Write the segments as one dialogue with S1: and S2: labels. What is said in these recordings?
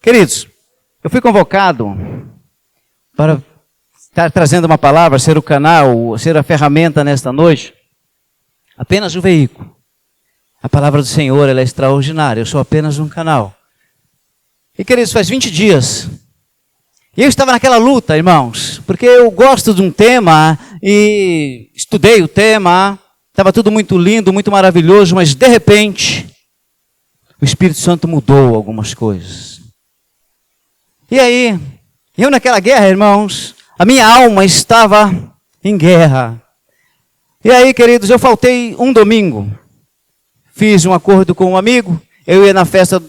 S1: Queridos, eu fui convocado para estar trazendo uma palavra, ser o canal, ser a ferramenta nesta noite, apenas o veículo. A palavra do Senhor, ela é extraordinária, eu sou apenas um canal. E queridos, faz 20 dias, e eu estava naquela luta, irmãos, porque eu gosto de um tema, e estudei o tema, estava tudo muito lindo, muito maravilhoso, mas de repente, o Espírito Santo mudou algumas coisas. E aí, eu naquela guerra, irmãos, a minha alma estava em guerra. E aí, queridos, eu faltei um domingo. Fiz um acordo com um amigo, eu ia na festa,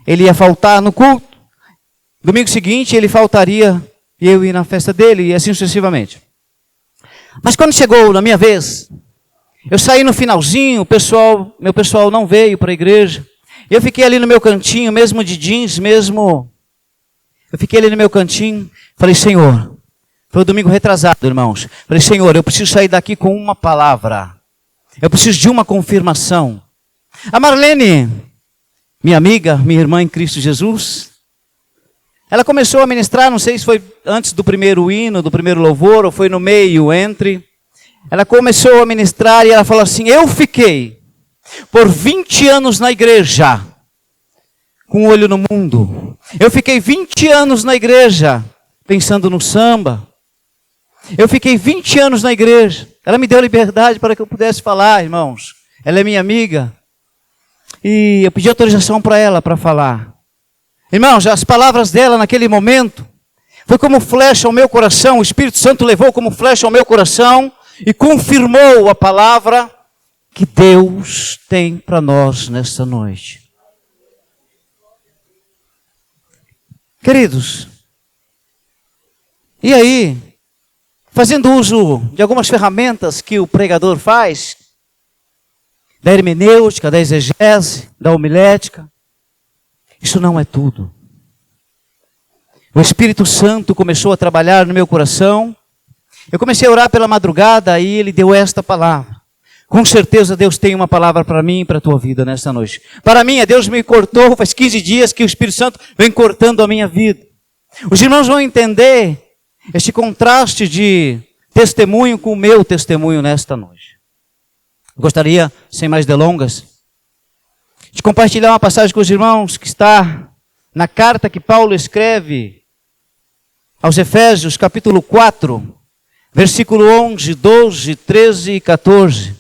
S1: ele ia faltar no culto. Domingo seguinte, ele faltaria e eu ia na festa dele, e assim sucessivamente. Mas quando chegou na minha vez, eu saí no finalzinho, meu pessoal não veio para a igreja. Eu fiquei ali no meu cantinho, mesmo de jeans, eu fiquei ali no meu cantinho, falei, Senhor, foi o domingo retrasado, irmãos. Falei, Senhor, eu preciso sair daqui com uma palavra. Eu preciso de uma confirmação. A Marlene, minha amiga, minha irmã em Cristo Jesus, ela começou a ministrar, não sei se foi antes do primeiro hino, do primeiro louvor, ou foi no meio, entre. Ela começou a ministrar e ela falou assim, eu fiquei por 20 anos na igreja, com o olho no mundo. Eu fiquei 20 anos na igreja, pensando no samba. Eu fiquei 20 anos na igreja. Ela me deu liberdade para que eu pudesse falar, irmãos. Ela é minha amiga. E eu pedi autorização para ela para falar. Irmãos, as palavras dela naquele momento foi como flecha ao meu coração. O Espírito Santo levou como flecha ao meu coração e confirmou a palavra que Deus tem para nós nesta noite. Queridos, e aí, fazendo uso de algumas ferramentas que o pregador faz, da hermenêutica, da exegese, da homilética, isso não é tudo. O Espírito Santo começou a trabalhar no meu coração, eu comecei a orar pela madrugada e ele deu esta palavra. Com certeza Deus tem uma palavra para mim e para a tua vida nesta noite. Para mim, Deus me cortou, faz 15 dias que o Espírito Santo vem cortando a minha vida. Os irmãos vão entender este contraste de testemunho com o meu testemunho nesta noite. Gostaria, sem mais delongas, de compartilhar uma passagem com os irmãos que está na carta que Paulo escreve aos Efésios, capítulo 4, versículo 11, 12, 13 e 14.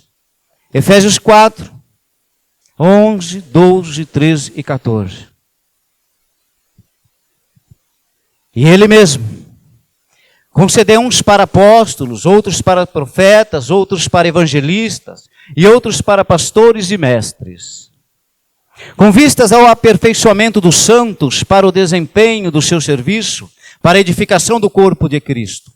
S1: Efésios 4, 11, 12, 13 e 14. E ele mesmo concedeu uns para apóstolos, outros para profetas, outros para evangelistas e outros para pastores e mestres, com vistas ao aperfeiçoamento dos santos para o desempenho do seu serviço, para a edificação do corpo de Cristo.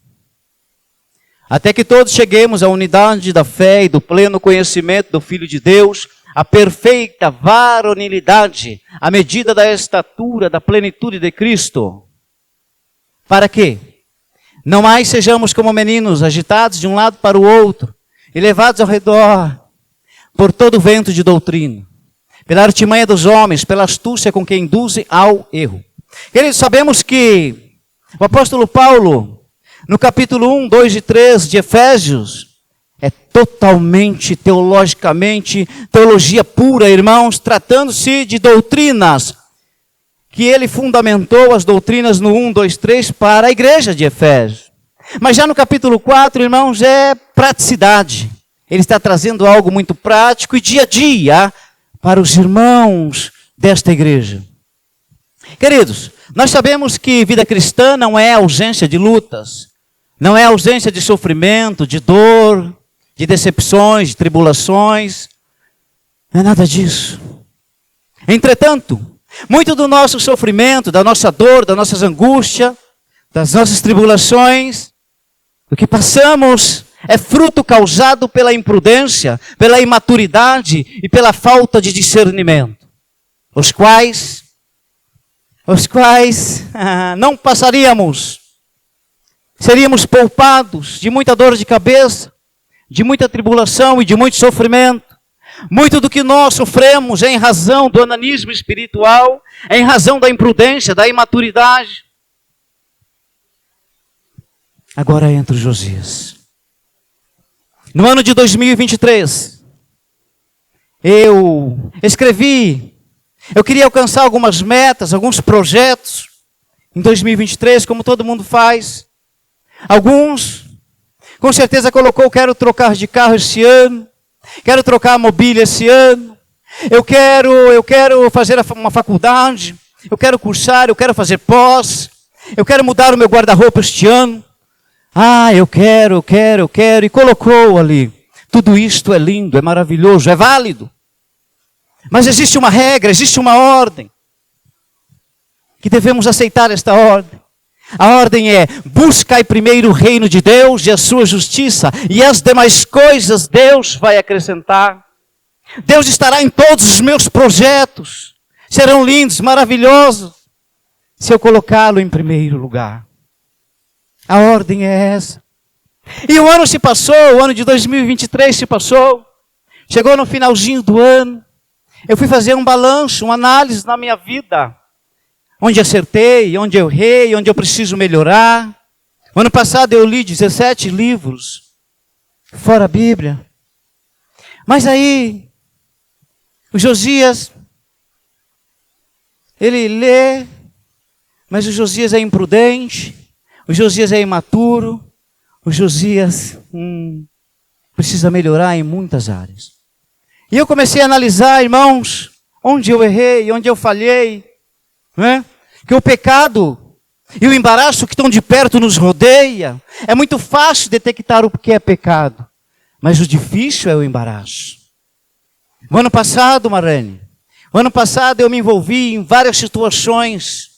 S1: Até que todos cheguemos à unidade da fé e do pleno conhecimento do Filho de Deus, a perfeita varonilidade, à medida da estatura, da plenitude de Cristo. Para quê? Não mais sejamos como meninos, agitados de um lado para o outro, e levados ao redor por todo vento de doutrina, pela artimanha dos homens, pela astúcia com que induzem ao erro. Queridos, sabemos que o apóstolo Paulo, no capítulo 1, 2 e 3 de Efésios, é totalmente teologicamente, teologia pura, irmãos, tratando-se de doutrinas, que ele fundamentou as doutrinas no 1, 2, 3 para a igreja de Efésios. Mas já no capítulo 4, irmãos, é praticidade. Ele está trazendo algo muito prático e dia a dia para os irmãos desta igreja. Queridos, nós sabemos que vida cristã não é ausência de lutas, não é ausência de sofrimento, de dor, de decepções, de tribulações. Não é nada disso. Entretanto, muito do nosso sofrimento, da nossa dor, das nossas angústias, das nossas tribulações, do que passamos é fruto causado pela imprudência, pela imaturidade e pela falta de discernimento, os quais não passaríamos. Seríamos poupados de muita dor de cabeça, de muita tribulação e de muito sofrimento. Muito do que nós sofremos é em razão do onanismo espiritual, é em razão da imprudência, da imaturidade. Agora entra o Josias. No ano de 2023, eu queria alcançar algumas metas, alguns projetos em 2023, como todo mundo faz. Alguns, com certeza colocou, quero trocar de carro esse ano, quero trocar a mobília esse ano, eu quero fazer uma faculdade, eu quero cursar, eu quero fazer pós, eu quero mudar o meu guarda-roupa este ano. Eu quero, e colocou ali. Tudo isto é lindo, é maravilhoso, é válido. Mas existe uma regra, existe uma ordem, que devemos aceitar esta ordem. A ordem é: buscai primeiro o reino de Deus e a sua justiça, e as demais coisas Deus vai acrescentar. Deus estará em todos os meus projetos, serão lindos, maravilhosos, se eu colocá-lo em primeiro lugar. A ordem é essa. E o ano se passou, o ano de 2023 se passou. Chegou no finalzinho do ano. Eu fui fazer um balanço, uma análise na minha vida. Onde acertei, onde eu errei, onde eu preciso melhorar. O ano passado eu li 17 livros, fora a Bíblia. Mas aí, o Josias, ele lê, mas o Josias é imprudente. O Josias é imaturo, o Josias precisa melhorar em muitas áreas. E eu comecei a analisar, irmãos, onde eu errei, onde eu falhei, né? Que o pecado e o embaraço que estão de perto nos rodeia. É muito fácil detectar o que é pecado, mas o difícil é o embaraço. O ano passado, Marlene, eu me envolvi em várias situações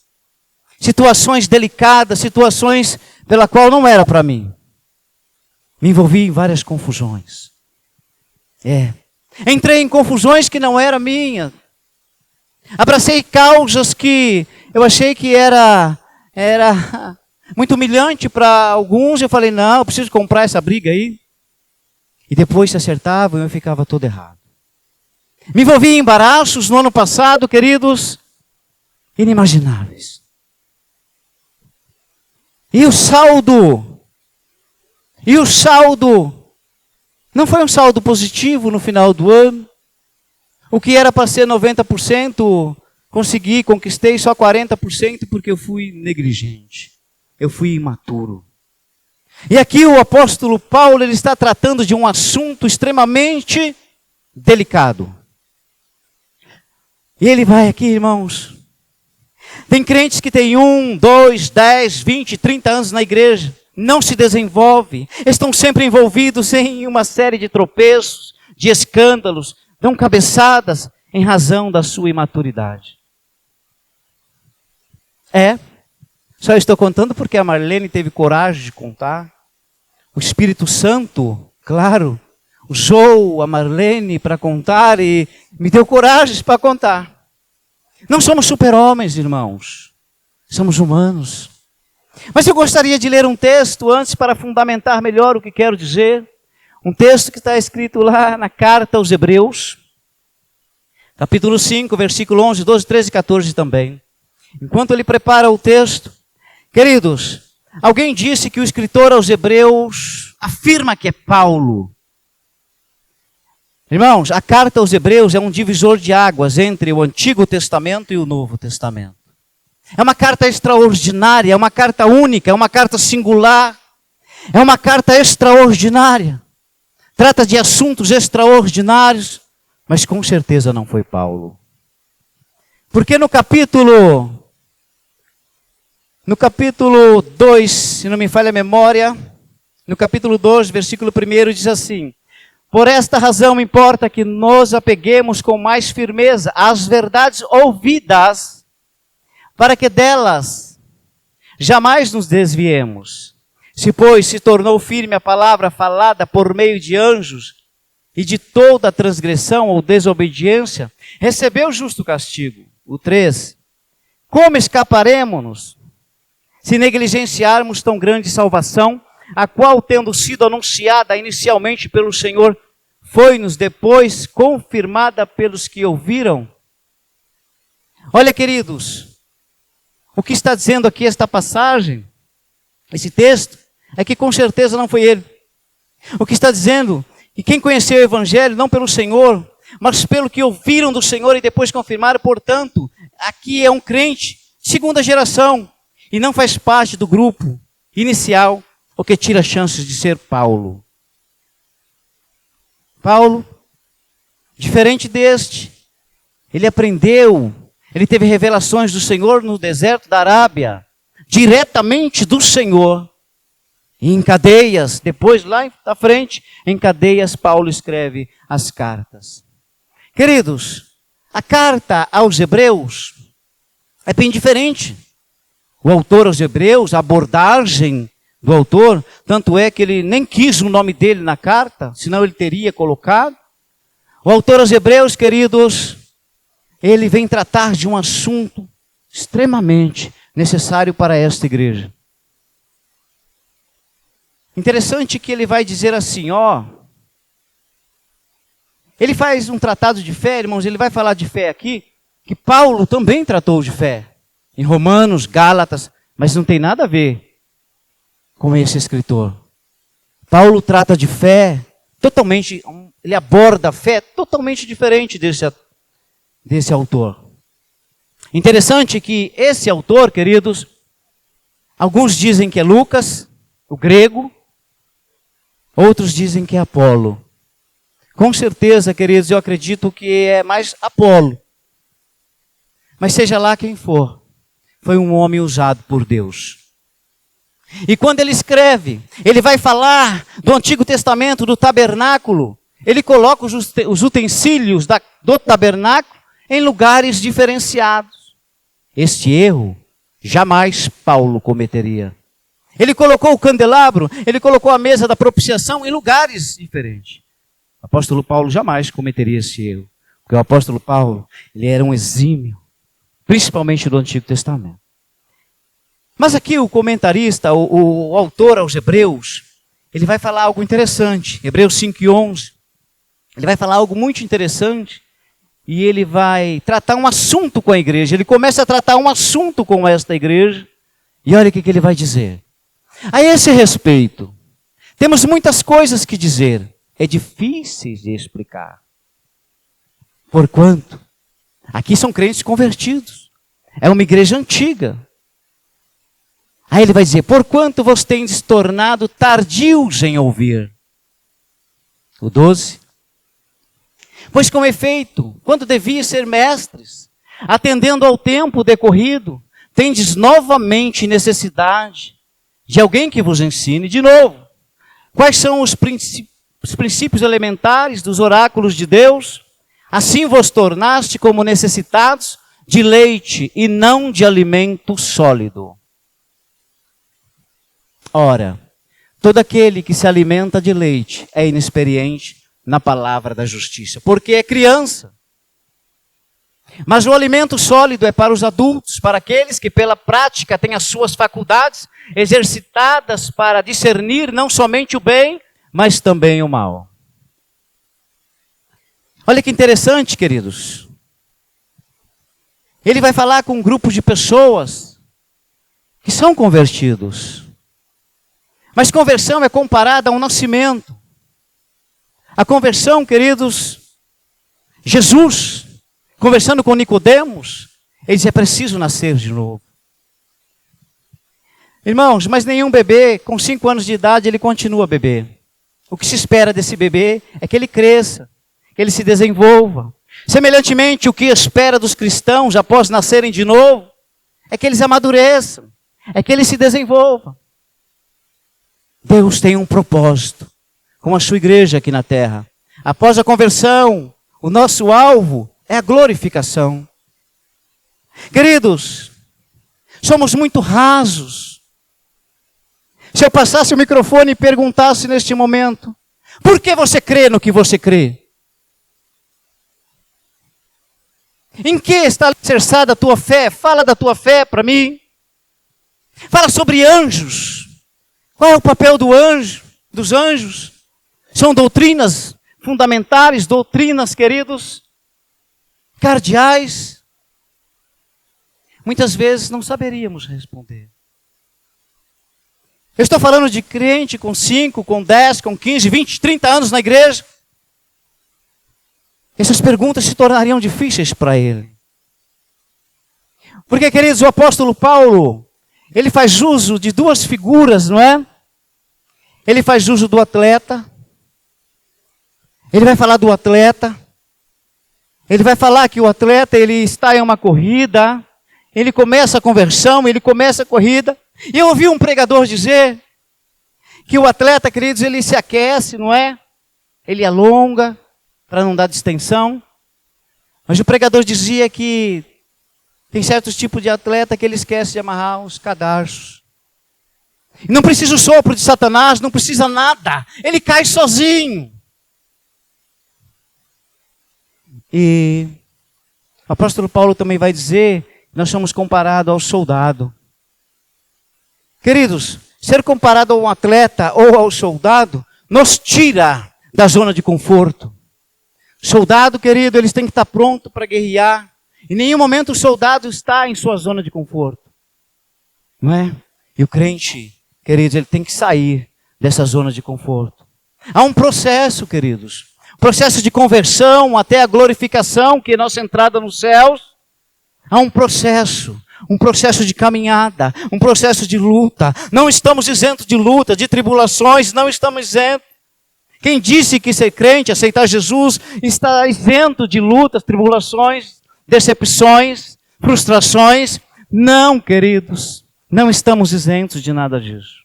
S1: delicadas, situações pela qual não era para mim. Me envolvi em várias confusões. Entrei em confusões que não eram minhas. Abracei causas que eu achei que era muito humilhante para alguns. Eu falei, não, eu preciso comprar essa briga aí. E depois se acertavam e eu ficava todo errado. Me envolvi em embaraços no ano passado, queridos, inimagináveis. E o saldo não foi um saldo positivo no final do ano. O que era para ser 90%, conquistei só 40% porque eu fui negligente. Eu fui imaturo. E aqui o apóstolo Paulo, ele está tratando de um assunto extremamente delicado. E ele vai aqui, irmãos. Tem crentes que têm 1, 2, 10, 20, 30 anos na igreja, não se desenvolve, estão sempre envolvidos em uma série de tropeços, de escândalos, dão cabeçadas em razão da sua imaturidade. Só estou contando porque a Marlene teve coragem de contar. O Espírito Santo, claro, usou a Marlene para contar e me deu coragem para contar. Não somos super-homens, irmãos. Somos humanos. Mas eu gostaria de ler um texto antes para fundamentar melhor o que quero dizer. Um texto que está escrito lá na carta aos Hebreus. Capítulo 5, versículo 11, 12, 13 e 14 também. Enquanto ele prepara o texto. Queridos, alguém disse que o escritor aos Hebreus afirma que é Paulo. Irmãos, a carta aos Hebreus é um divisor de águas entre o Antigo Testamento e o Novo Testamento. É uma carta extraordinária, é uma carta única, é uma carta singular, é uma carta extraordinária. Trata de assuntos extraordinários, mas com certeza não foi Paulo. Porque no capítulo 2, se não me falha a memória, no capítulo 2, versículo 1, diz assim: por esta razão importa que nos apeguemos com mais firmeza às verdades ouvidas, para que delas jamais nos desviemos. Se, pois, se tornou firme a palavra falada por meio de anjos, e de toda transgressão ou desobediência, recebeu justo castigo. O 3. Como escaparemos se negligenciarmos tão grande salvação, a qual, tendo sido anunciada inicialmente pelo Senhor, foi-nos depois confirmada pelos que ouviram. Olha, queridos, o que está dizendo aqui esta passagem, esse texto, é que com certeza não foi ele. O que está dizendo que quem conheceu o Evangelho, não pelo Senhor, mas pelo que ouviram do Senhor e depois confirmaram, portanto, aqui é um crente de segunda geração e não faz parte do grupo inicial, o que tira chances de ser Paulo. Paulo, diferente deste, ele aprendeu, ele teve revelações do Senhor no deserto da Arábia, diretamente do Senhor. E em cadeias, depois lá à frente, em cadeias Paulo escreve as cartas. Queridos, a carta aos Hebreus é bem diferente. O autor aos Hebreus, a abordagem do autor, tanto é que ele nem quis o nome dele na carta, senão ele teria colocado. O autor aos Hebreus, queridos, ele vem tratar de um assunto extremamente necessário para esta igreja. Interessante que ele vai dizer assim, ele faz um tratado de fé, irmãos, ele vai falar de fé aqui, que Paulo também tratou de fé, em Romanos, Gálatas, mas não tem nada a ver com esse escritor. Paulo trata de fé totalmente, ele aborda a fé totalmente diferente desse autor. Interessante que esse autor, queridos, alguns dizem que é Lucas, o grego, outros dizem que é Apolo. Com certeza, queridos, eu acredito que é mais Apolo. Mas seja lá quem for, foi um homem usado por Deus. E quando ele escreve, ele vai falar do Antigo Testamento, do tabernáculo. Ele coloca os utensílios do tabernáculo em lugares diferenciados. Este erro jamais Paulo cometeria. Ele colocou o candelabro, ele colocou a mesa da propiciação em lugares diferentes. O apóstolo Paulo jamais cometeria esse erro. Porque o apóstolo Paulo, ele era um exímio, principalmente do Antigo Testamento. Mas aqui o comentarista, o autor aos Hebreus, ele vai falar algo interessante. Hebreus 5:11. Ele vai falar algo muito interessante. E ele vai tratar um assunto com a igreja. Ele começa a tratar um assunto com esta igreja. E olha o que ele vai dizer. A esse respeito, temos muitas coisas que dizer. É difícil de explicar. Porquanto, aqui são crentes convertidos. É uma igreja antiga. Aí ele vai dizer, porquanto vos tendes tornado tardios em ouvir. O 12. Pois com efeito, quando devia ser mestres, atendendo ao tempo decorrido, tendes novamente necessidade de alguém que vos ensine de novo. Quais são os princípios elementares dos oráculos de Deus? Assim vos tornaste como necessitados de leite e não de alimento sólido. Ora, todo aquele que se alimenta de leite é inexperiente na palavra da justiça, porque é criança. Mas o alimento sólido é para os adultos, para aqueles que pela prática têm as suas faculdades exercitadas para discernir não somente o bem, mas também o mal. Olha que interessante, queridos. Ele vai falar com um grupo de pessoas que são convertidos. Mas conversão é comparada a um nascimento. A conversão, queridos, Jesus, conversando com Nicodemos, ele diz, é preciso nascer de novo. Irmãos, mas nenhum bebê, com 5 anos de idade, ele continua bebê. O que se espera desse bebê é que ele cresça, que ele se desenvolva. Semelhantemente, o que espera dos cristãos, após nascerem de novo, é que eles amadureçam, é que eles se desenvolvam. Deus tem um propósito com a sua igreja aqui na terra. Após a conversão, o nosso alvo é a glorificação. Queridos, somos muito rasos. Se eu passasse o microfone e perguntasse neste momento, por que você crê no que você crê? Em que está alicerçada a tua fé? Fala da tua fé para mim. Fala sobre anjos. Qual é o papel dos anjos? São doutrinas fundamentares, doutrinas, queridos, cardeais, muitas vezes não saberíamos responder. Eu estou falando de crente com 5, com 10, com 15, 20, 30 anos na igreja. Essas perguntas se tornariam difíceis para ele. Porque, queridos, o apóstolo Paulo, ele faz uso de duas figuras, não é? Ele faz uso do atleta. Ele vai falar do atleta. Ele vai falar que o atleta, ele está em uma corrida. Ele começa a conversão, ele começa a corrida. E eu ouvi um pregador dizer que o atleta, queridos, ele se aquece, não é? Ele alonga para não dar distensão. Mas o pregador dizia que tem certos tipos de atleta que ele esquece de amarrar os cadarços. E não precisa o sopro de Satanás, não precisa nada. Ele cai sozinho. E o apóstolo Paulo também vai dizer que nós somos comparados ao soldado. Queridos, ser comparado a um atleta ou ao soldado nos tira da zona de conforto. Soldado, querido, eles têm que estar pronto para guerrear. Em nenhum momento o soldado está em sua zona de conforto. Não é? E o crente, queridos, ele tem que sair dessa zona de conforto. Há um processo, queridos. Processo de conversão até a glorificação, que é a nossa entrada nos céus. Há um processo de caminhada, um processo de luta. Não estamos isentos de luta, de tribulações, não estamos isentos. Quem disse que ser crente, aceitar Jesus, está isento de lutas, tribulações, decepções, frustrações? Não, queridos, não estamos isentos de nada disso.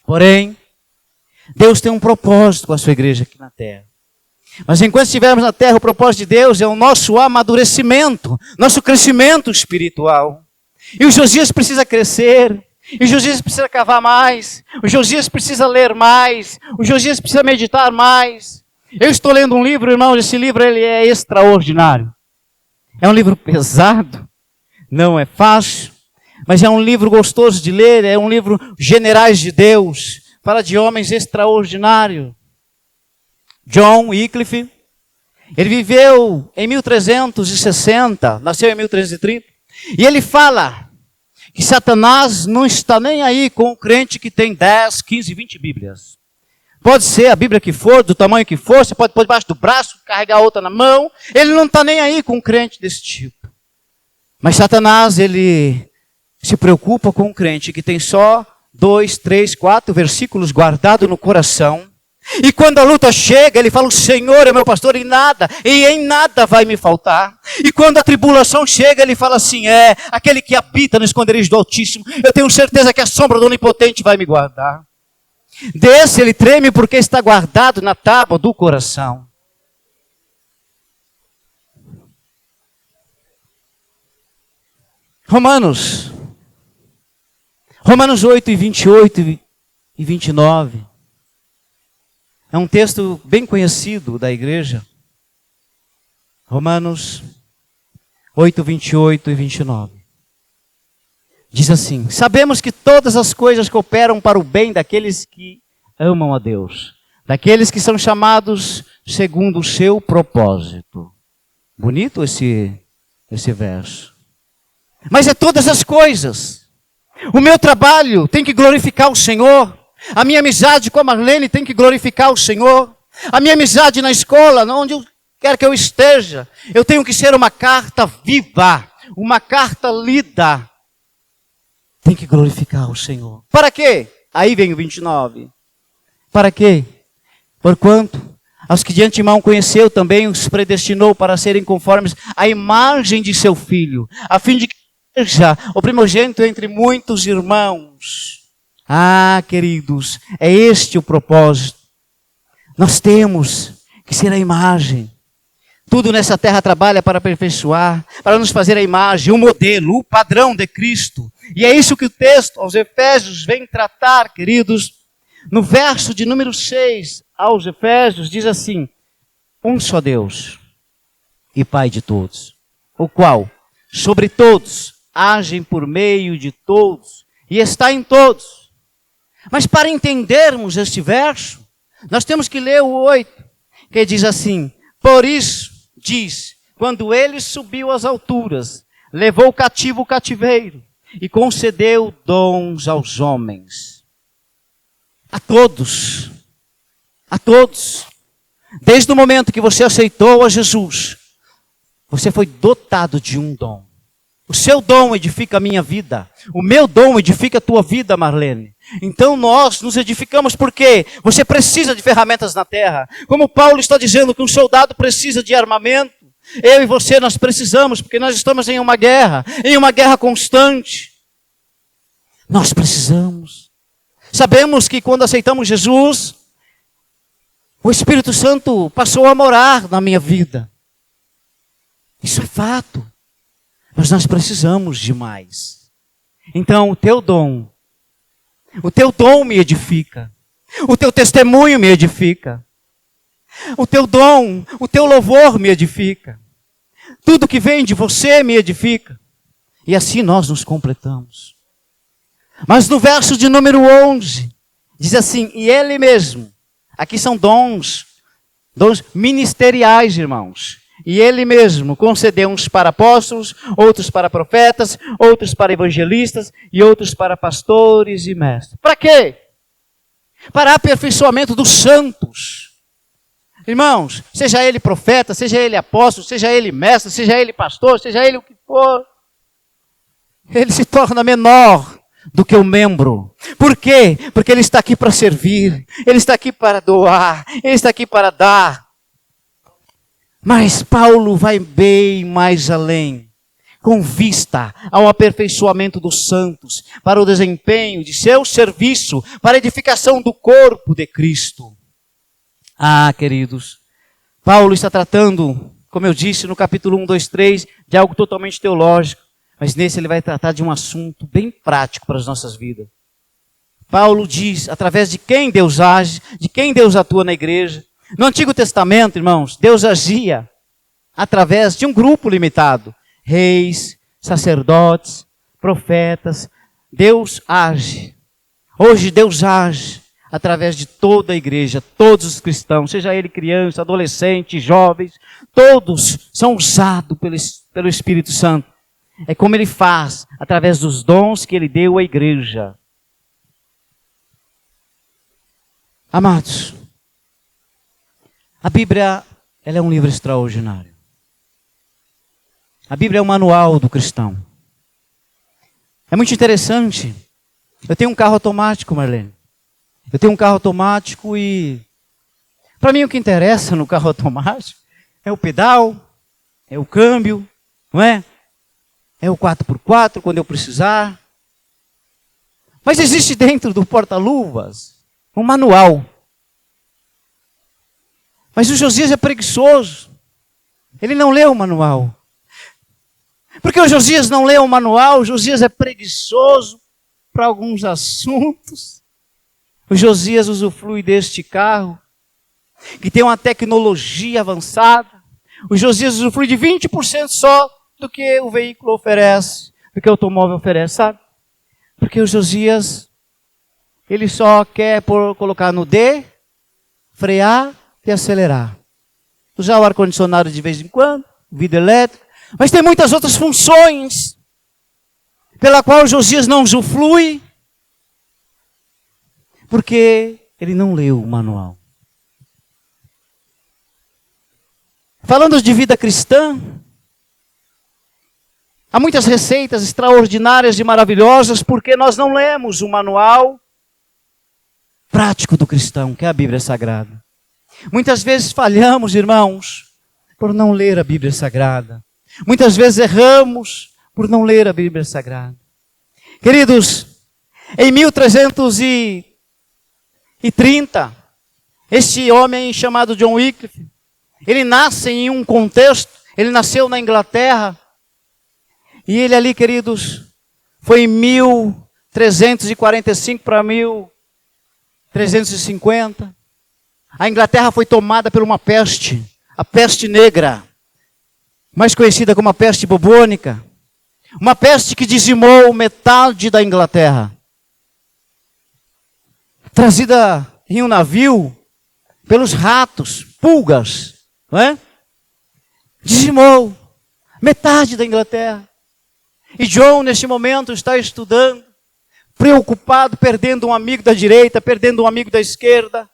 S1: Porém, Deus tem um propósito com a sua igreja aqui na terra. Mas enquanto estivermos na terra, o propósito de Deus é o nosso amadurecimento, nosso crescimento espiritual. E o Josias precisa crescer, e o Josias precisa cavar mais, o Josias precisa ler mais, o Josias precisa meditar mais. Eu estou lendo um livro, irmãos, esse livro ele é extraordinário. É um livro pesado, não é fácil, mas é um livro gostoso de ler, é um livro Generais de Deus, fala de homens extraordinários. John Wycliffe, ele viveu em 1360, nasceu em 1330, e ele fala que Satanás não está nem aí com o crente que tem 10, 15, 20 Bíblias. Pode ser a Bíblia que for, do tamanho que for, você pode pôr debaixo do braço, carregar outra na mão, ele não está nem aí com um crente desse tipo. Mas Satanás, ele se preocupa com um crente que tem só 2, 3, 4 versículos guardados no coração. E quando a luta chega, ele fala, o Senhor é meu pastor e em nada vai me faltar. E quando a tribulação chega, ele fala assim, aquele que habita no esconderijo do Altíssimo, eu tenho certeza que a sombra do Onipotente vai me guardar. Desse ele treme porque está guardado na tábua do coração. Romanos 8, 28 e 29. É um texto bem conhecido da igreja. Romanos 8, 28 e 29. Diz assim, sabemos que todas as coisas cooperam para o bem daqueles que amam a Deus, daqueles que são chamados segundo o seu propósito. Bonito esse verso. Mas é todas as coisas. O meu trabalho tem que glorificar o Senhor. A minha amizade com a Marlene tem que glorificar o Senhor. A minha amizade na escola, onde quer que eu esteja, eu tenho que ser uma carta viva, uma carta lida. Tem que glorificar o Senhor. Para quê? Aí vem o 29. Para quê? Porquanto aos que de antemão conheceu também os predestinou para serem conformes à imagem de seu Filho, a fim de que seja o primogênito entre muitos irmãos. Ah, queridos, é este o propósito. Nós temos que ser a imagem. Tudo nessa terra trabalha para aperfeiçoar, para nos fazer a imagem, o modelo, o padrão de Cristo. E é isso que o texto aos Efésios vem tratar, queridos. No verso de número 6 aos Efésios diz assim, um só Deus e Pai de todos, o qual, sobre todos, agem por meio de todos e está em todos. Mas para entendermos este verso, nós temos que ler o 8. que diz assim: por isso, diz, quando ele subiu às alturas, levou cativo o cativeiro e concedeu dons aos homens. A todos. A todos. Desde o momento que você aceitou a Jesus, você foi dotado de um dom. O seu dom edifica a minha vida. O meu dom edifica a tua vida, Marlene. Então nós nos edificamos porque você precisa de ferramentas na terra. Como Paulo está dizendo que um soldado precisa de armamento, eu e você nós precisamos, porque nós estamos em uma guerra constante. Nós precisamos. Sabemos que quando aceitamos Jesus, o Espírito Santo passou a morar na minha vida. Isso é fato. Mas nós precisamos de mais. Então o teu dom me edifica. O teu testemunho me edifica. O teu dom, o teu louvor me edifica. Tudo que vem de você me edifica. E assim nós nos completamos. Mas no verso de número 11, diz assim: e ele mesmo, aqui são dons ministeriais, irmãos. E ele mesmo concedeu uns para apóstolos, outros para profetas, outros para evangelistas e outros para pastores e mestres. Para quê? Para aperfeiçoamento dos santos. Irmãos, seja ele profeta, seja ele apóstolo, seja ele mestre, seja ele pastor, seja ele o que for, ele se torna menor do que o membro. Por quê? Porque ele está aqui para servir, ele está aqui para doar, ele está aqui para dar. Mas Paulo vai bem mais além, com vista ao aperfeiçoamento dos santos, para o desempenho de seu serviço, para a edificação do corpo de Cristo. Ah, queridos, Paulo está tratando, como eu disse no capítulo 1, 2, 3, de algo totalmente teológico, mas nesse ele vai tratar de um assunto bem prático para as nossas vidas. Paulo diz, através de quem Deus age, de quem Deus atua na igreja. No Antigo Testamento, irmãos, Deus agia através de um grupo limitado. Reis, sacerdotes, profetas. Deus age. Hoje Deus age através de toda a igreja, todos os cristãos, seja ele criança, adolescente, jovens, todos são usados pelo Espírito Santo. É como ele faz, através dos dons que ele deu à igreja. Amados, a Bíblia, ela é um livro extraordinário. A Bíblia é o manual do cristão. É muito interessante. Eu tenho um carro automático, Marlene. Eu tenho um carro automático e... para mim o que interessa no carro automático é o pedal, é o câmbio, não é? É o 4x4 quando eu precisar. Mas existe dentro do porta-luvas um manual. Mas o Josias é preguiçoso. Ele não leu o manual. Porque o Josias não leu o manual, o Josias é preguiçoso para alguns assuntos. O Josias usufrui deste carro, que tem uma tecnologia avançada. O Josias usufrui de 20% só do que o veículo oferece, do que o automóvel oferece, sabe? Porque o Josias, ele só quer colocar no D, frear e acelerar. Usar o ar-condicionado de vez em quando, vidro elétrico. Mas tem muitas outras funções pela qual Josias não usufrui, porque ele não leu o manual. Falando de vida cristã, há muitas receitas extraordinárias e maravilhosas porque nós não lemos o manual prático do cristão, que é a Bíblia Sagrada. Muitas vezes falhamos, irmãos, por não ler a Bíblia Sagrada. Muitas vezes erramos por não ler a Bíblia Sagrada. Queridos, em 1330, este homem chamado John Wycliffe, ele nasce em um contexto, ele nasceu na Inglaterra, e ele ali, queridos, foi em 1345 para 1350. A Inglaterra foi tomada por uma peste, a peste negra, mais conhecida como a peste bubônica. Uma peste que dizimou metade da Inglaterra. Trazida em um navio pelos ratos pulgas, não é? Dizimou metade da Inglaterra. E John, neste momento, está estudando, preocupado, perdendo um amigo da direita, perdendo um amigo da esquerda.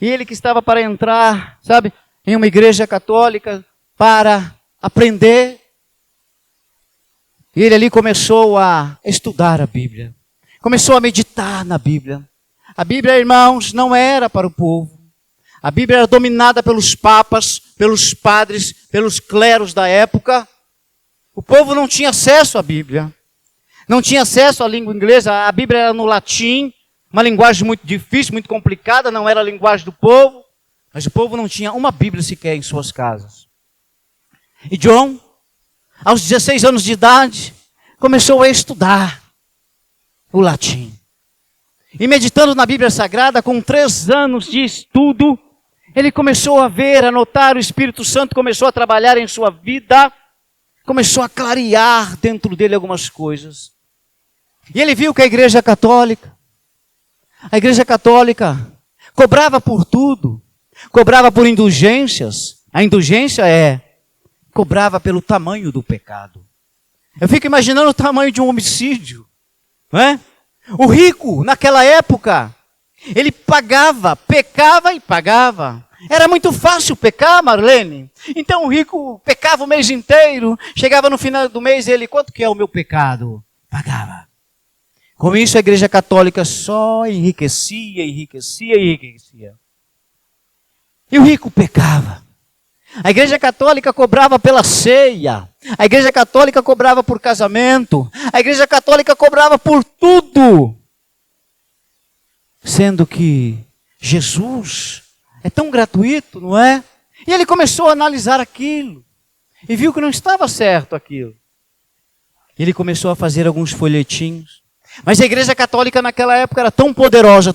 S1: E ele que estava para entrar, sabe, em uma igreja católica para aprender. E ele ali começou a estudar a Bíblia. Começou a meditar na Bíblia. A Bíblia, irmãos, não era para o povo. A Bíblia era dominada pelos papas, pelos padres, pelos cleros da época. O povo não tinha acesso à Bíblia. Não tinha acesso à língua inglesa. A Bíblia era no latim, uma linguagem muito difícil, muito complicada, não era a linguagem do povo. Mas o povo não tinha uma Bíblia sequer em suas casas. E John, aos 16 anos de idade, começou a estudar o latim. E meditando na Bíblia Sagrada, com 3 anos de estudo, ele começou a ver, a notar, o Espírito Santo começou a trabalhar em sua vida, começou a clarear dentro dele algumas coisas. E ele viu que a Igreja Católica cobrava por tudo, cobrava por indulgências. A indulgência cobrava pelo tamanho do pecado. Eu fico imaginando o tamanho de um homicídio, não é? O rico, naquela época, ele pecava e pagava. Era muito fácil pecar, Marlene. Então o rico pecava o mês inteiro, chegava no final do mês e ele, quanto que é o meu pecado? Pagava. Com isso a Igreja Católica só enriquecia. E o rico pecava. A Igreja Católica cobrava pela ceia. A Igreja Católica cobrava por casamento. A Igreja Católica cobrava por tudo. Sendo que Jesus é tão gratuito, não é? E ele começou a analisar aquilo. E viu que não estava certo aquilo. Ele começou a fazer alguns folhetinhos. Mas a Igreja Católica naquela época era tão poderosa,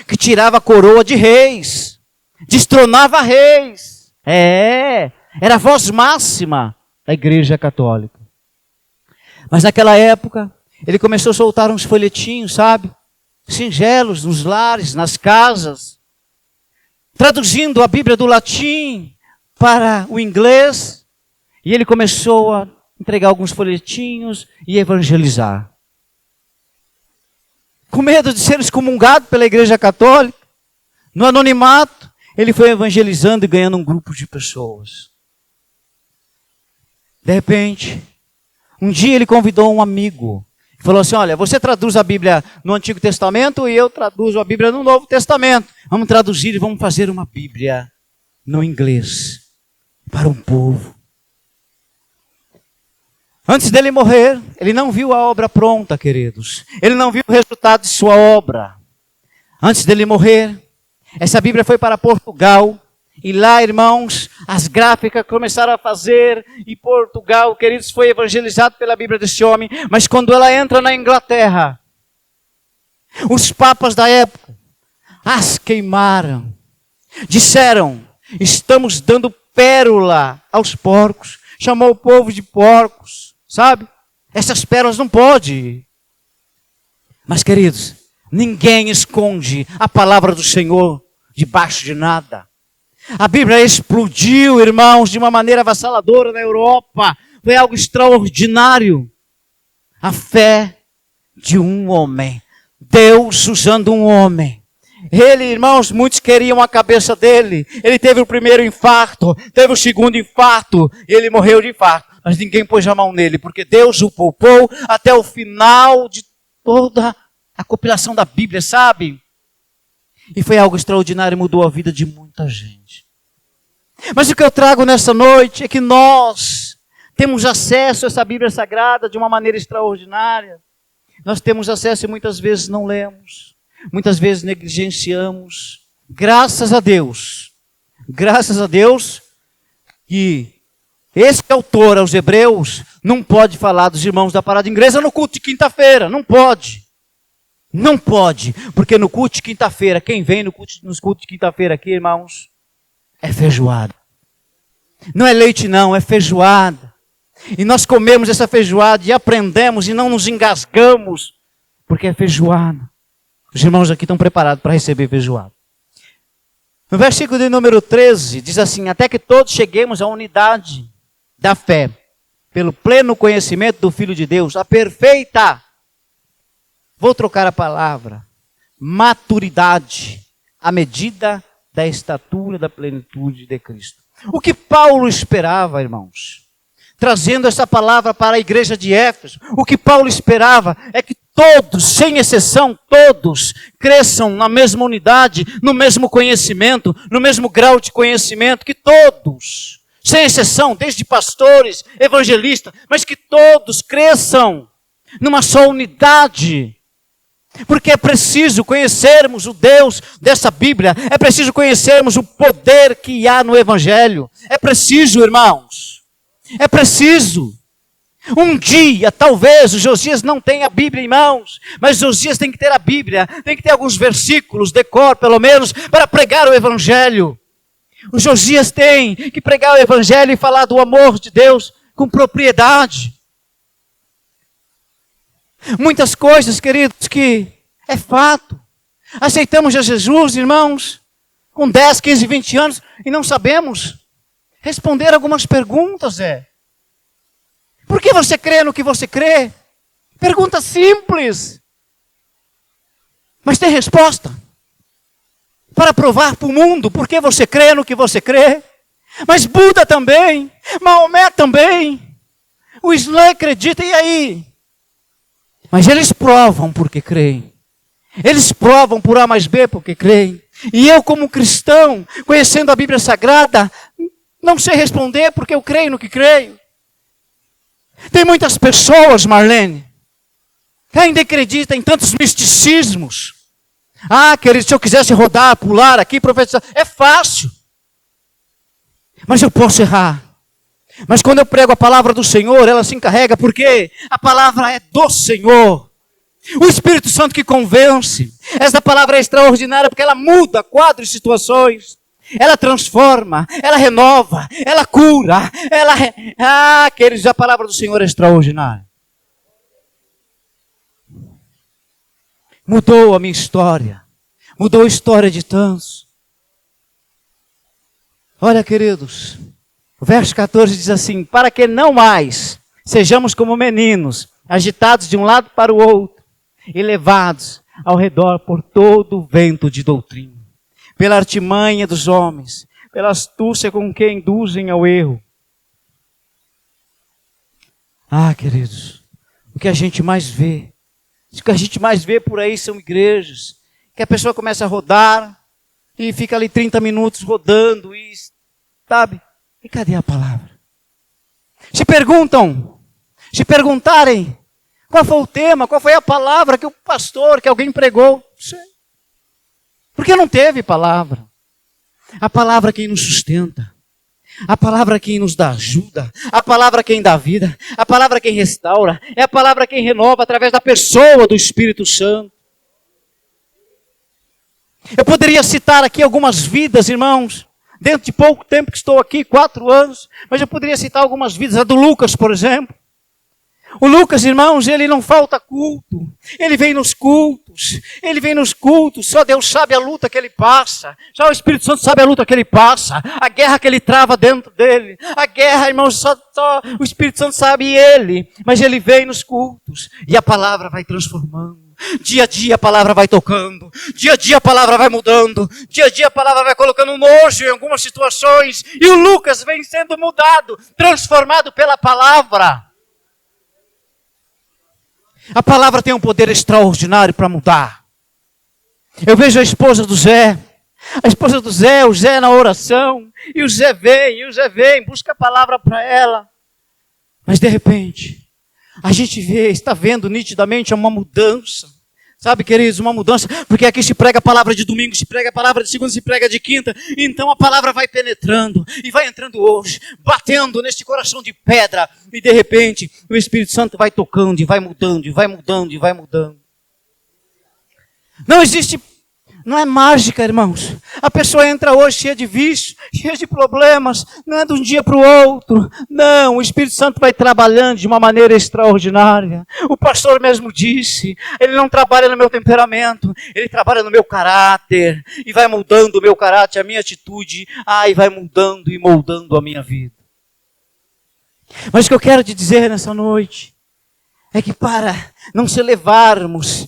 S1: que tirava a coroa de reis. Destronava reis. Era a voz máxima da Igreja Católica. Mas naquela época, ele começou a soltar uns folhetinhos, sabe? Singelos, nos lares, nas casas. Traduzindo a Bíblia do latim para o inglês. E ele começou a entregar alguns folhetinhos e evangelizar. Com medo de ser excomungado pela Igreja Católica, no anonimato, ele foi evangelizando e ganhando um grupo de pessoas. De repente, um dia ele convidou um amigo. Falou assim, olha, você traduz a Bíblia no Antigo Testamento e eu traduzo a Bíblia no Novo Testamento. Vamos traduzir e vamos fazer uma Bíblia no inglês para um povo. Antes dele morrer, ele não viu a obra pronta, queridos. Ele não viu o resultado de sua obra. Antes dele morrer, essa Bíblia foi para Portugal. E lá, irmãos, as gráficas começaram a fazer. E Portugal, queridos, foi evangelizado pela Bíblia desse homem. Mas quando ela entra na Inglaterra, os papas da época as queimaram. Disseram, estamos dando pérola aos porcos. Chamou o povo de porcos, sabe? Essas pérolas não pode. Mas, queridos, ninguém esconde a palavra do Senhor debaixo de nada. A Bíblia explodiu, irmãos, de uma maneira avassaladora na Europa. Foi algo extraordinário. A fé de um homem. Deus usando um homem. Ele, irmãos, muitos queriam a cabeça dele. Ele teve o primeiro infarto, teve o segundo infarto, e ele morreu de infarto. Mas ninguém pôs a mão nele, porque Deus o poupou até o final de toda a compilação da Bíblia, sabe? E foi algo extraordinário, mudou a vida de muita gente. Mas o que eu trago nessa noite é que nós temos acesso a essa Bíblia Sagrada de uma maneira extraordinária. Nós temos acesso e muitas vezes não lemos. Muitas vezes negligenciamos. Graças a Deus que esse autor aos Hebreus não pode falar dos irmãos da parada inglesa no culto de quinta-feira. Não pode. Não pode. Porque no culto de quinta-feira, quem vem nos cultos de quinta-feira aqui, irmãos, é feijoada. Não é leite não, é feijoada. E nós comemos essa feijoada e aprendemos e não nos engasgamos, porque é feijoada. Os irmãos aqui estão preparados para receber feijoada. No versículo de número 13, diz assim: até que todos cheguemos à unidade da fé, pelo pleno conhecimento do Filho de Deus, a perfeita, vou trocar a palavra, maturidade, à medida da estatura da plenitude de Cristo. O que Paulo esperava, irmãos, trazendo essa palavra para a igreja de Éfeso, o que Paulo esperava é que todos, sem exceção, todos cresçam na mesma unidade, no mesmo conhecimento, no mesmo grau de conhecimento, que todos, sem exceção, desde pastores, evangelistas, mas que todos cresçam numa só unidade. Porque é preciso conhecermos o Deus dessa Bíblia, é preciso conhecermos o poder que há no Evangelho. É preciso, irmãos, é preciso. Um dia, talvez, o Josias não tenha a Bíblia em mãos, mas o Josias tem que ter a Bíblia, tem que ter alguns versículos de cor, pelo menos, para pregar o Evangelho. O Josias tem que pregar o Evangelho e falar do amor de Deus com propriedade. Muitas coisas, queridos, que é fato. Aceitamos a Jesus, irmãos, com 10, 15, 20 anos, e não sabemos responder algumas perguntas, Por que você crê no que você crê? Pergunta simples. Mas tem resposta. Para provar para o mundo por que você crê no que você crê. Mas Buda também, Maomé também, o Islã acredita, e aí? Mas eles provam porque creem. Eles provam por A mais B porque creem. E eu, como cristão, conhecendo a Bíblia Sagrada, não sei responder porque eu creio no que creio. Tem muitas pessoas, Marlene, que ainda acreditam em tantos misticismos. Ah, querido, se eu quisesse rodar, pular aqui, profetizar, é fácil. Mas eu posso errar. Mas quando eu prego a palavra do Senhor, ela se encarrega, porque a palavra é do Senhor. O Espírito Santo que convence. Essa palavra é extraordinária, porque ela muda quadros e situações. Ela transforma, ela renova, ela cura, queridos, a palavra do Senhor é extraordinária. Mudou a minha história. Mudou a história de tantos. Olha, queridos, o verso 14 diz assim: para que não mais sejamos como meninos, agitados de um lado para o outro, e levados ao redor por todo o vento de doutrina, pela artimanha dos homens, pela astúcia com que induzem ao erro. Ah, queridos, o que a gente mais vê por aí são igrejas, que a pessoa começa a rodar, e fica ali 30 minutos rodando, e sabe? E cadê a palavra? Se perguntarem, qual foi o tema, qual foi a palavra que o pastor, que alguém pregou? Não sei. Porque não teve palavra. A palavra é quem nos sustenta. A palavra é quem nos dá ajuda. A palavra é quem dá vida. A palavra é quem restaura. É a palavra quem renova através da pessoa do Espírito Santo. Eu poderia citar aqui algumas vidas, irmãos, dentro de pouco tempo que estou aqui, 4 anos, mas eu poderia citar algumas vidas. A do Lucas, por exemplo. O Lucas, irmãos, ele não falta culto. Ele vem nos cultos. Só Deus sabe a luta que ele passa. Só o Espírito Santo sabe a luta que ele passa. A guerra que ele trava dentro dele. A guerra, irmãos, só o Espírito Santo sabe e ele. Mas ele vem nos cultos. E a palavra vai transformando. Dia a dia a palavra vai tocando. Dia a dia a palavra vai mudando. Dia a dia a palavra vai colocando nojo em algumas situações. E o Lucas vem sendo mudado, transformado pela palavra. A palavra tem um poder extraordinário para mudar. Eu vejo a esposa do Zé. O Zé na oração. E o Zé vem, busca a palavra para ela. Mas de repente, a gente está vendo nitidamente uma mudança. Sabe, queridos, uma mudança, porque aqui se prega a palavra de domingo, se prega a palavra de segunda, se prega de quinta, então a palavra vai penetrando, e vai entrando hoje, batendo neste coração de pedra, e de repente o Espírito Santo vai tocando, e vai mudando, e vai mudando, e vai mudando. Não existe Não é mágica, irmãos. A pessoa entra hoje cheia de vícios, cheia de problemas. Não é de um dia para o outro. Não, o Espírito Santo vai trabalhando de uma maneira extraordinária. O pastor mesmo disse, ele não trabalha no meu temperamento, ele trabalha no meu caráter. E vai mudando o meu caráter, a minha atitude. E vai mudando e moldando a minha vida. Mas o que eu quero te dizer nessa noite é que para não se levarmos,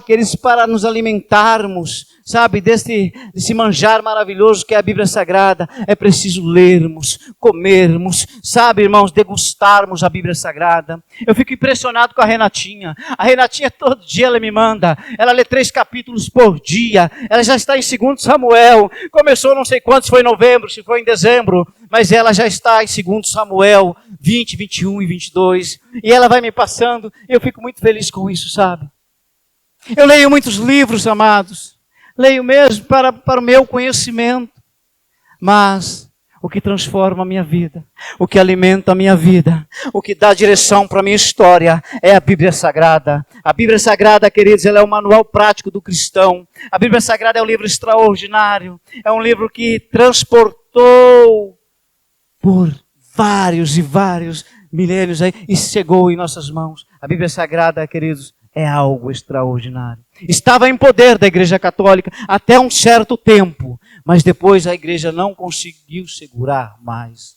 S1: queridos, para nos alimentarmos, sabe, desse manjar maravilhoso que é a Bíblia Sagrada, é preciso lermos, comermos, sabe, irmãos, degustarmos a Bíblia Sagrada. Eu fico impressionado com a Renatinha. A Renatinha todo dia ela me manda, ela lê 3 capítulos por dia, ela já está em 2 Samuel, começou não sei quantos, foi em novembro, se foi em dezembro, mas ela já está em 2 Samuel 20, 21 e 22, e ela vai me passando, e eu fico muito feliz com isso, sabe? Eu leio muitos livros, amados, leio mesmo para o meu conhecimento, mas o que transforma a minha vida, o que alimenta a minha vida, o que dá direção para a minha história é a Bíblia Sagrada. A Bíblia Sagrada, queridos, ela é o manual prático do cristão. A Bíblia Sagrada é um livro extraordinário, é um livro que transportou por vários e vários milênios aí, e chegou em nossas mãos. A Bíblia Sagrada, queridos, é algo extraordinário. Estava em poder da Igreja Católica até um certo tempo, mas depois a Igreja não conseguiu segurar mais.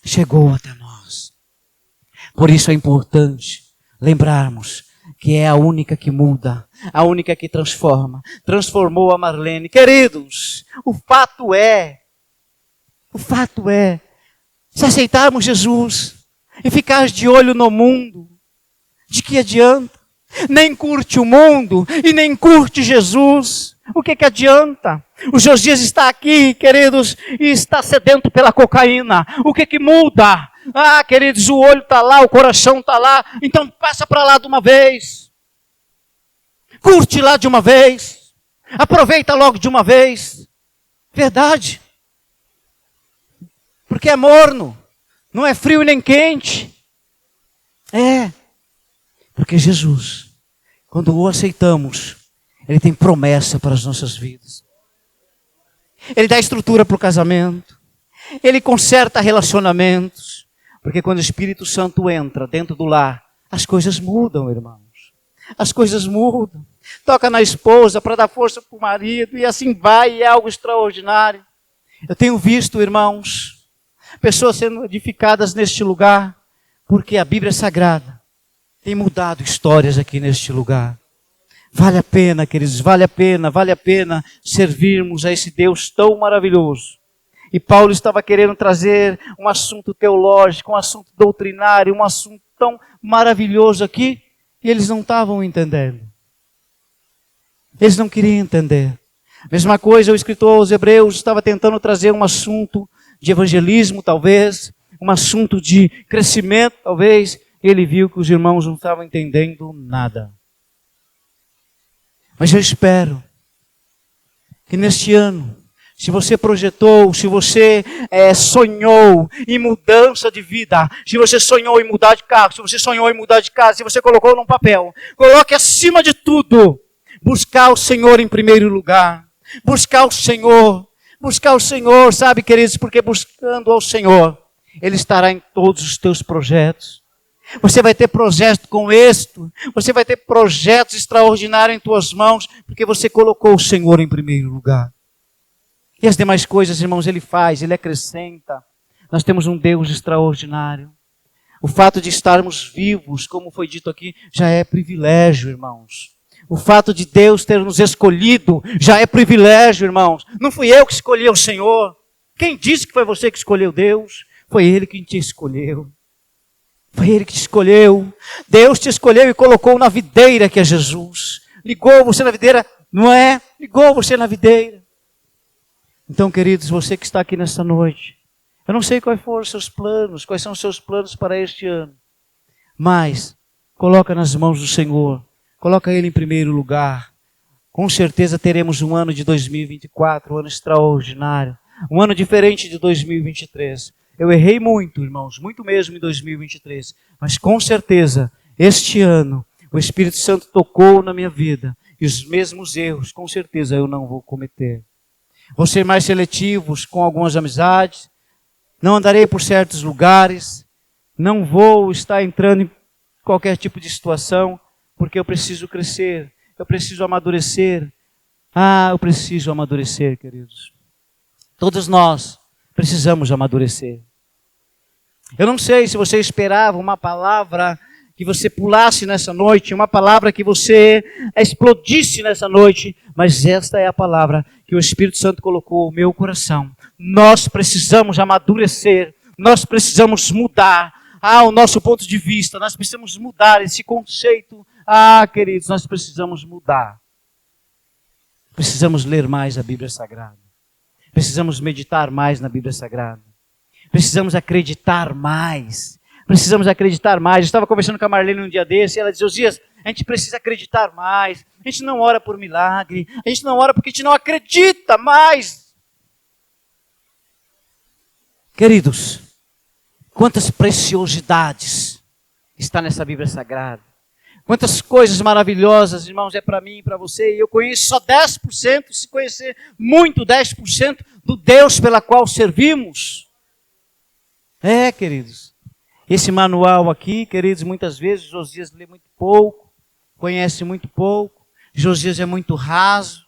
S1: Chegou até nós. Por isso é importante lembrarmos que é a única que muda, a única que transforma. Transformou a Marlene. Queridos, o fato é, se aceitarmos Jesus e ficar de olho no mundo, de que adianta? Nem curte o mundo e nem curte Jesus. O que adianta? O Josias está aqui, queridos, e está sedento pela cocaína. O que muda? Queridos, o olho está lá, o coração está lá, então passa para lá de uma vez. Curte lá de uma vez. Aproveita logo de uma vez. Verdade. Porque é morno, não é frio nem quente. Porque Jesus, quando o aceitamos, Ele tem promessa para as nossas vidas. Ele dá estrutura para o casamento. Ele conserta relacionamentos. Porque quando o Espírito Santo entra dentro do lar, as coisas mudam, irmãos. As coisas mudam. Toca na esposa para dar força para o marido, e assim vai, e é algo extraordinário. Eu tenho visto, irmãos, pessoas sendo edificadas neste lugar, porque a Bíblia Sagrada tem mudado histórias aqui neste lugar. Vale a pena, queridos, vale a pena servirmos a esse Deus tão maravilhoso. E Paulo estava querendo trazer um assunto teológico, um assunto doutrinário, um assunto tão maravilhoso aqui, e eles não estavam entendendo. Eles não queriam entender. Mesma coisa, o escritor aos Hebreus estava tentando trazer um assunto de evangelismo, talvez, um assunto de crescimento, talvez, e ele viu que os irmãos não estavam entendendo nada. Mas eu espero que neste ano, se você projetou, se você sonhou em mudança de vida, se você sonhou em mudar de carro, se você sonhou em mudar de casa, se você colocou num papel, coloque acima de tudo, buscar o Senhor em primeiro lugar. Buscar o Senhor, sabe, queridos, porque buscando ao Senhor, Ele estará em todos os teus projetos. Você vai ter projeto com êxito, você vai ter projetos extraordinários em tuas mãos, porque você colocou o Senhor em primeiro lugar. E as demais coisas, irmãos, Ele faz, Ele acrescenta. Nós temos um Deus extraordinário. O fato de estarmos vivos, como foi dito aqui, já é privilégio, irmãos. O fato de Deus ter nos escolhido já é privilégio, irmãos. Não fui eu que escolhi o Senhor. Quem disse que foi você que escolheu Deus? Foi Ele que te escolheu. Foi Ele que te escolheu. Deus te escolheu e colocou na videira que é Jesus. Ligou você na videira, não é? Ligou você na videira. Então, queridos, você que está aqui nesta noite, eu não sei quais foram os seus planos, quais são os seus planos para este ano, mas coloca nas mãos do Senhor, coloca Ele em primeiro lugar. Com certeza teremos um ano de 2024, um ano extraordinário, um ano diferente de 2023. Eu errei muito, irmãos, muito mesmo em 2023, mas com certeza, este ano, o Espírito Santo tocou na minha vida, E os mesmos erros, com certeza, eu não vou cometer. Vou ser mais seletivos com algumas amizades. Não andarei por certos lugares. Não vou estar entrando em qualquer tipo de situação, porque eu preciso crescer. Eu preciso amadurecer. Eu preciso amadurecer, queridos. Todos nós precisamos amadurecer. Eu não sei se você esperava uma palavra que você pulasse nessa noite, uma palavra que você explodisse nessa noite, mas esta é a palavra que o Espírito Santo colocou no meu coração. Nós precisamos amadurecer, nós precisamos mudar o nosso ponto de vista, nós precisamos mudar esse conceito. Queridos, nós precisamos mudar. Precisamos ler mais a Bíblia Sagrada. Precisamos meditar mais na Bíblia Sagrada. Precisamos acreditar mais. Precisamos acreditar mais. Eu estava conversando com a Marlene um dia desse, e ela disse: Osias, a gente precisa acreditar mais. A gente não ora por milagre. A gente não ora porque a gente não acredita mais. Queridos, quantas preciosidades está nessa Bíblia Sagrada. Quantas coisas maravilhosas, irmãos, é para mim e para você. E eu conheço só 10%, se conhecer muito 10% do Deus pela qual servimos. Queridos. Esse manual aqui, queridos, muitas vezes Josias lê muito pouco, conhece muito pouco. Josias é muito raso.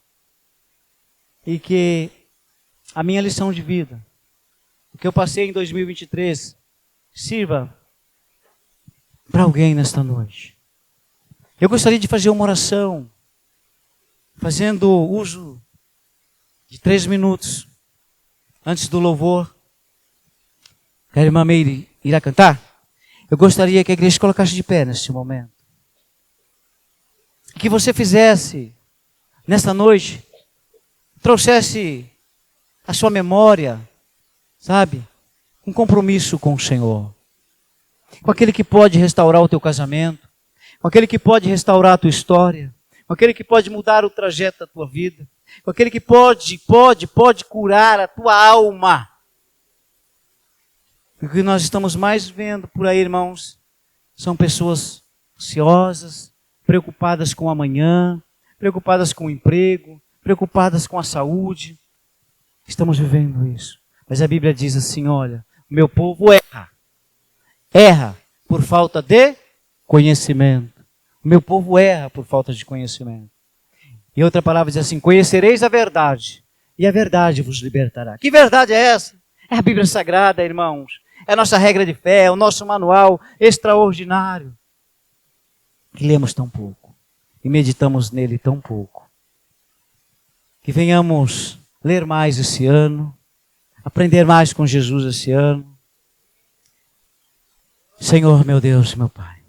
S1: E que a minha lição de vida, o que eu passei em 2023, sirva para alguém nesta noite. Eu gostaria de fazer uma oração, fazendo uso de 3 minutos antes do louvor. A irmã Meire irá cantar. Eu gostaria que a igreja colocasse de pé neste momento. Que você fizesse, nesta noite, trouxesse a sua memória, sabe, um compromisso com o Senhor. Com aquele que pode restaurar o teu casamento, com aquele que pode restaurar a tua história, com aquele que pode mudar o trajeto da tua vida, com aquele que pode curar a tua alma. O que nós estamos mais vendo por aí, irmãos, são pessoas ansiosas, preocupadas com o amanhã, preocupadas com o emprego, preocupadas com a saúde. Estamos vivendo isso. Mas a Bíblia diz assim, olha, o meu povo erra por falta de conhecimento. O meu povo erra por falta de conhecimento. E outra palavra diz assim, conhecereis a verdade, e a verdade vos libertará. Que verdade é essa? É a Bíblia Sagrada, irmãos. É a nossa regra de fé, é o nosso manual extraordinário. Que lemos tão pouco e meditamos nele tão pouco. Que venhamos ler mais esse ano, aprender mais com Jesus esse ano. Senhor, meu Deus, meu Pai.